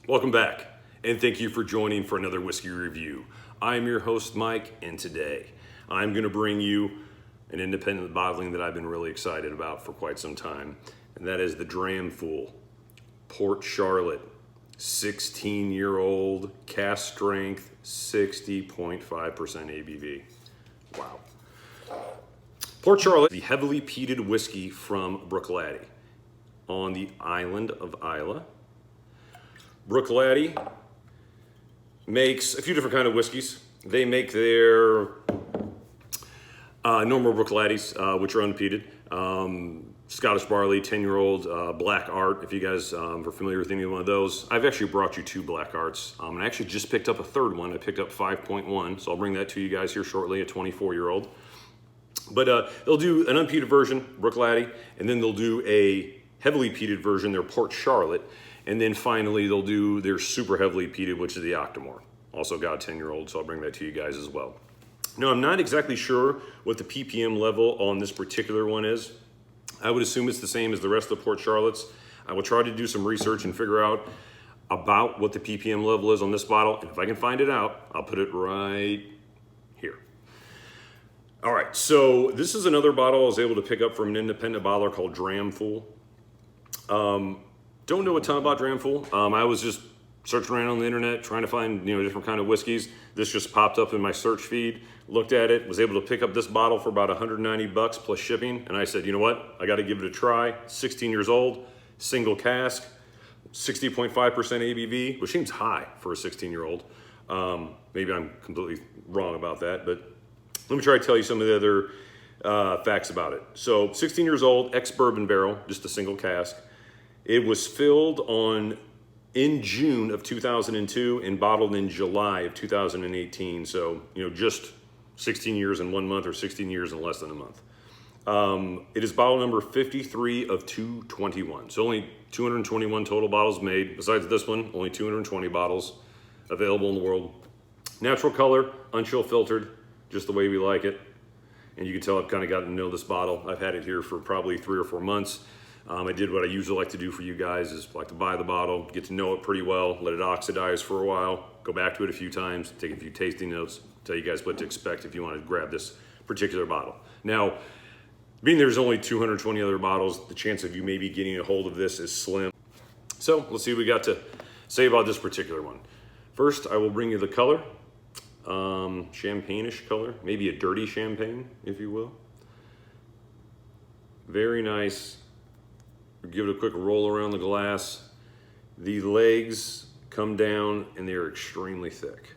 Welcome back, and thank you for joining for another whiskey review. I'm your host, Mike, and today I'm going to bring you an independent bottling that I've been really excited about for quite some time, and that is the Dramfool Port Charlotte 16-year-old cask strength 60.5% ABV. Wow. Port Charlotte, the heavily peated whiskey from Bruichladdich on the island of Islay. Bruichladdich makes a few different kind of whiskeys. They make their normal Bruichladdich, which are unpeated. Scottish barley, 10-year-old black art, if you guys are familiar with any one of those. I've actually brought you two black arts, and I actually just picked up a third one. I picked up 5.1, so I'll bring that to you guys here shortly, a 24-year-old. But they'll do an unpeated version, Bruichladdich, and then they'll do a heavily peated version, their Port Charlotte, and then finally they'll do their super heavily peated, which is the Octomore. Also got a 10-year-old, so I'll bring that to you guys as well. Now, I'm not exactly sure what the ppm level on this particular one is. I would assume it's the same as the rest of the Port Charlottes. I will try to do some research and figure out about what the ppm level is on this bottle, and if I can find it out, I'll put it right here. All right, so this is another bottle I was able to pick up from an independent bottler called Dramfool. Don't know a ton about Dramfool. I was just searching around on the internet trying to find different kind of whiskeys. This just popped up in my search feed. Looked at it, was able to pick up this bottle for about 190 bucks plus shipping, and I said, you know what? I got to give it a try. 16 years old, single cask, 60.5% ABV, which seems high for a 16-year-old. Maybe I'm completely wrong about that, but let me try to tell you some of the other facts about it. So 16 years old, ex-bourbon barrel, just a single cask. It was filled in June of 2002 and bottled in July of 2018. So, just 16 years in 1 month or 16 years in less than a month. It is bottle number 53 of 221. So only 221 total bottles made. Besides this one, only 220 bottles available in the world. Natural color, unchill filtered, just the way we like it. And you can tell I've kind of gotten to know this bottle. I've had it here for probably 3 or 4 months. I did what I usually like to do for you guys, is like to buy the bottle, get to know it pretty well, let it oxidize for a while, go back to it a few times, take a few tasting notes, tell you guys what to expect if you want to grab this particular bottle. Now, being there's only 220 other bottles, the chance of you maybe getting a hold of this is slim. So let's see what we got to say about this particular one. First, I will bring you the color, champagne-ish color, maybe a dirty champagne, if you will. Very nice. Give it a quick roll around the glass. The legs come down and they're extremely thick,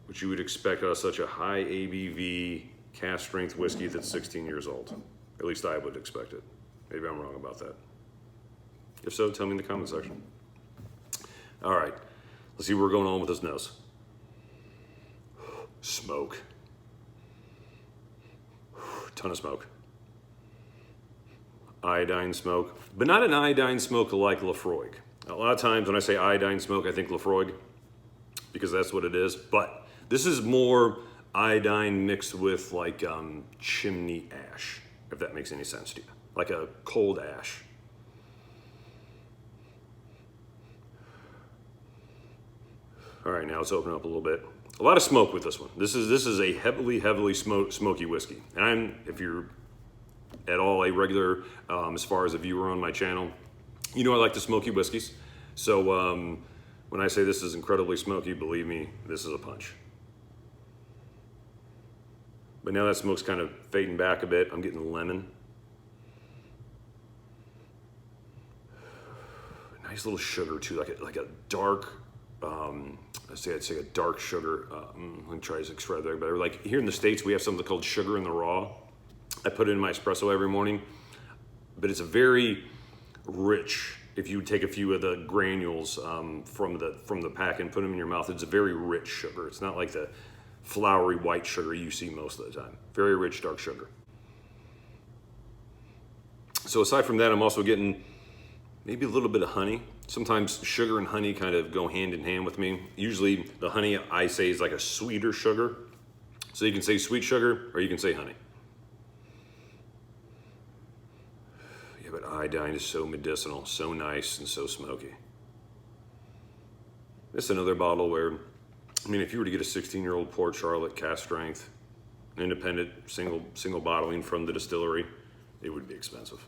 which you would expect out of such a high ABV cask strength whiskey that's 16 years old. At least I would expect it. Maybe I'm wrong about that. If so, tell me in the comment section. All right, let's see where we're going on with this nose. Smoke. Ton of smoke. Iodine smoke, but not an iodine smoke like Laphroaig. A lot of times when I say iodine smoke, I think Laphroaig, because that's what it is. But this is more iodine mixed with like chimney ash, if that makes any sense to you, like a cold ash. All right, now let's open up a little bit. A lot of smoke with this one. This is a heavily smoky whiskey, and if you're at all a regular, as far as a viewer on my channel, I like the smoky whiskeys. So when I say this is incredibly smoky, believe me, this is a punch. But now that smoke's kind of fading back a bit. I'm getting lemon. Nice little sugar too, like a dark, I'd say a dark sugar. Let me try to describe that better. Like here in the States, we have something called sugar in the raw. I put it in my espresso every morning, but it's a very rich. If you take a few of the granules from the pack and put them in your mouth, it's a very rich sugar. It's not like the flowery white sugar you see most of the time. Very rich dark sugar. So aside from that, I'm also getting maybe a little bit of honey. Sometimes sugar and honey kind of go hand in hand with me. Usually the honey I say is like a sweeter sugar. So you can say sweet sugar or you can say honey. Yeah, but iodine is so medicinal, so nice, and so smoky. This is another bottle where, I mean, if you were to get a 16-year-old Port Charlotte cask strength, independent single bottling from the distillery, it would be expensive.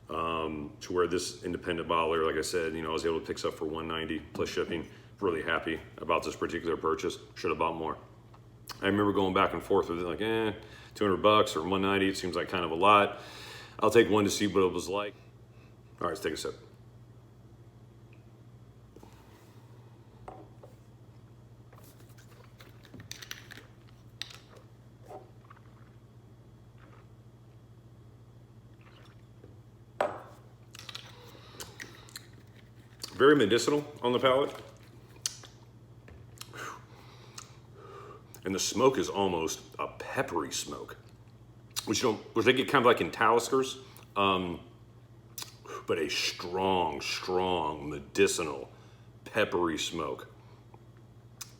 To where this independent bottler, like I said, I was able to pick this up for $190 plus shipping. Really happy about this particular purchase. Should have bought more. I remember going back and forth with it, like, $200 or $190. It seems like kind of a lot. I'll take one to see what it was like. All right, let's take a sip. Very medicinal on the palate. And the smoke is almost a peppery smoke, which they get kind of like in Taliskers, but a strong medicinal peppery smoke.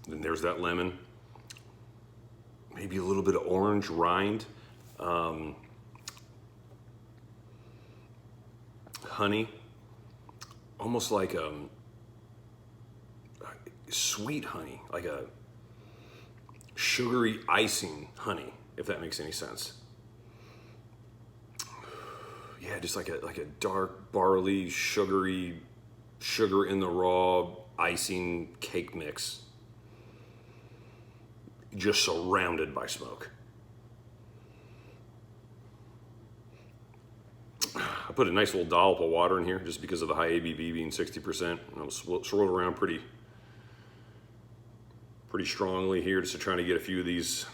Then there's that lemon, maybe a little bit of orange rind, honey, almost like sweet honey, like a sugary icing honey, if that makes any sense. Yeah, just like a dark barley, sugar in the raw icing cake mix, just surrounded by smoke. I put a nice little dollop of water in here just because of the high ABV being 60%. And I'll swirl it around pretty strongly here just to try to get a few of these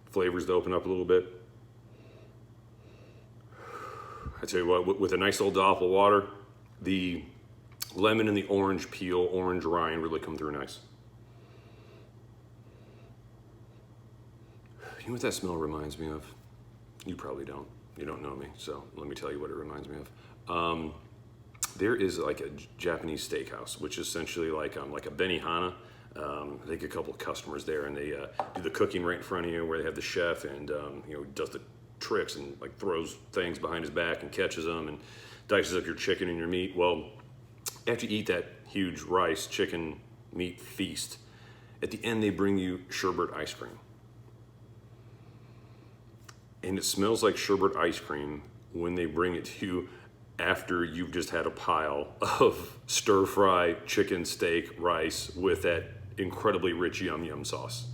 flavors to open up a little bit. I tell you what, with a nice little dollop of water, the lemon and the orange peel, orange rind really come through nice. You know what that smell reminds me of? You probably don't. You don't know me, so let me tell you what it reminds me of. There is like a Japanese steakhouse, which is essentially like a Benihana. I think a couple of customers there, and they do the cooking right in front of you, where they have the chef and does the tricks and like throws things behind his back and catches them and dices up your chicken and your meat. Well, after you eat that huge rice, chicken, meat feast, at the end they bring you sherbet ice cream. And it smells like sherbet ice cream when they bring it to you after you've just had a pile of stir-fry chicken, steak, rice with that incredibly rich yum yum sauce.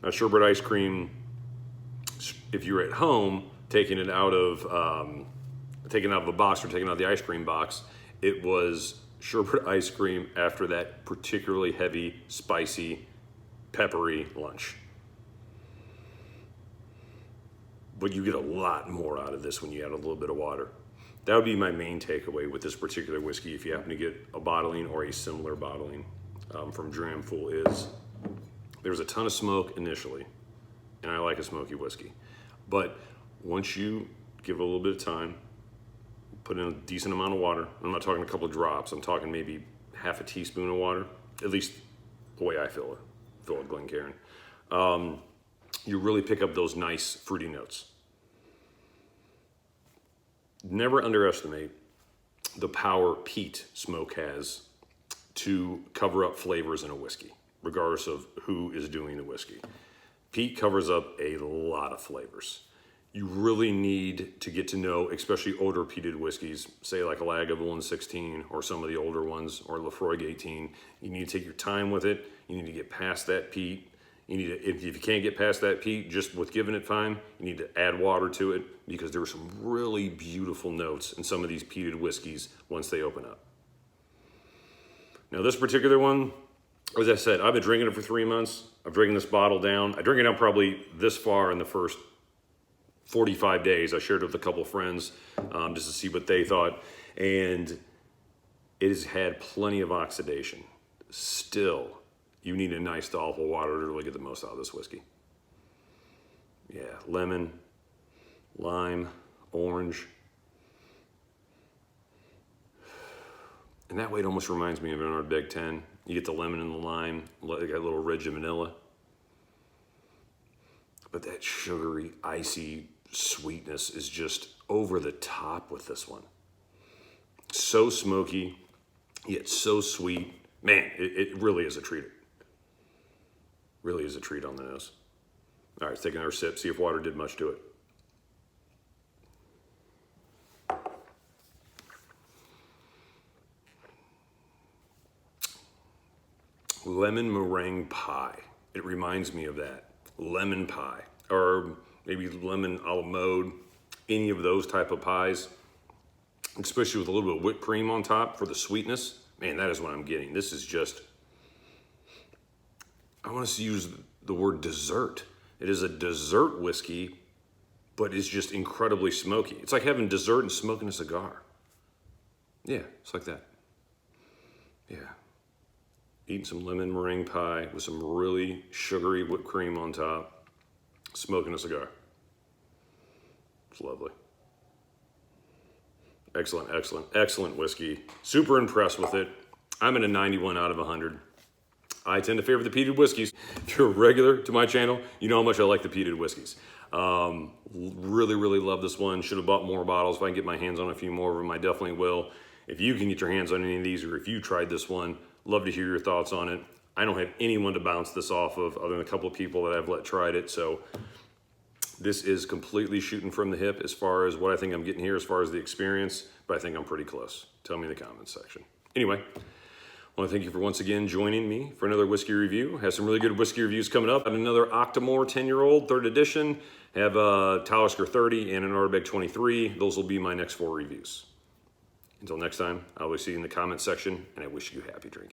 Now, sherbet ice cream, if you're at home taking it out of the box or taking out the ice cream box, it was sherbet ice cream after that particularly heavy, spicy, peppery lunch. But you get a lot more out of this when you add a little bit of water. That would be my main takeaway with this particular whiskey, if you happen to get a bottling or a similar bottling from Dramfool, is there's a ton of smoke initially, and I like a smoky whiskey. But once you give it a little bit of time, put in a decent amount of water, I'm not talking a couple of drops, I'm talking maybe half a teaspoon of water, at least the way I fill it Glencairn. You really pick up those nice fruity notes. Never underestimate the power peat smoke has to cover up flavors in a whiskey, regardless of who is doing the whiskey. Peat covers up a lot of flavors. You really need to get to know, especially older peated whiskeys, say like a Lagavulin 16 or some of the older ones, or Laphroaig 18. You need to take your time with it. You need to get past that peat. You need to, if you can't get past that peat, just with giving it time, you need to add water to it, because there are some really beautiful notes in some of these peated whiskeys once they open up. Now this particular one, as I said, I've been drinking it for 3 months. I'm drinking this bottle down. I drink it down probably this far in the first 45 days. I shared it with a couple of friends just to see what they thought. And it has had plenty of oxidation. Still, you need a nice dollop of water to really get the most out of this whiskey. Yeah, lemon, lime, orange. And that way it almost reminds me of an Ardbeg 10. You get the lemon and the lime, got a little ridge of vanilla. But that sugary, icy sweetness is just over the top with this one. So smoky, Yet so sweet. Man, it really is a treat. Really is a treat on the nose. All right, let's take another sip, see if water did much to it. Lemon meringue pie. It reminds me of that. Lemon pie. Or maybe lemon a la mode. Any of those type of pies. Especially with a little bit of whipped cream on top for the sweetness. Man, that is what I'm getting. This is just... I want to use the word dessert. It is a dessert whiskey, but it's just incredibly smoky. It's like having dessert and smoking a cigar. Yeah, it's like that. Yeah. Eating some lemon meringue pie with some really sugary whipped cream on top, smoking a cigar. It's lovely. Excellent, excellent, excellent whiskey. Super impressed with it. I'm at a 91 out of 100. I tend to favor the peated whiskeys. If you're a regular to my channel, you know how much I like the peated whiskeys. Really, really love this one. Should have bought more bottles. If I can get my hands on a few more of them, I definitely will. If you can get your hands on any of these, or if you tried this one, love to hear your thoughts on it. I don't have anyone to bounce this off of other than a couple of people that I've let tried it. So this is completely shooting from the hip as far as what I think I'm getting here as far as the experience, but I think I'm pretty close. Tell me in the comments section. Anyway, I want to thank you for once again joining me for another whiskey review. Have some really good whiskey reviews coming up. Have another Octomore 10-year-old, 3rd edition. Have a Talisker 30 and an Ardbeg 23. Those will be my next 4 reviews. Until next time, I will see you in the comments section, and I wish you happy drinking.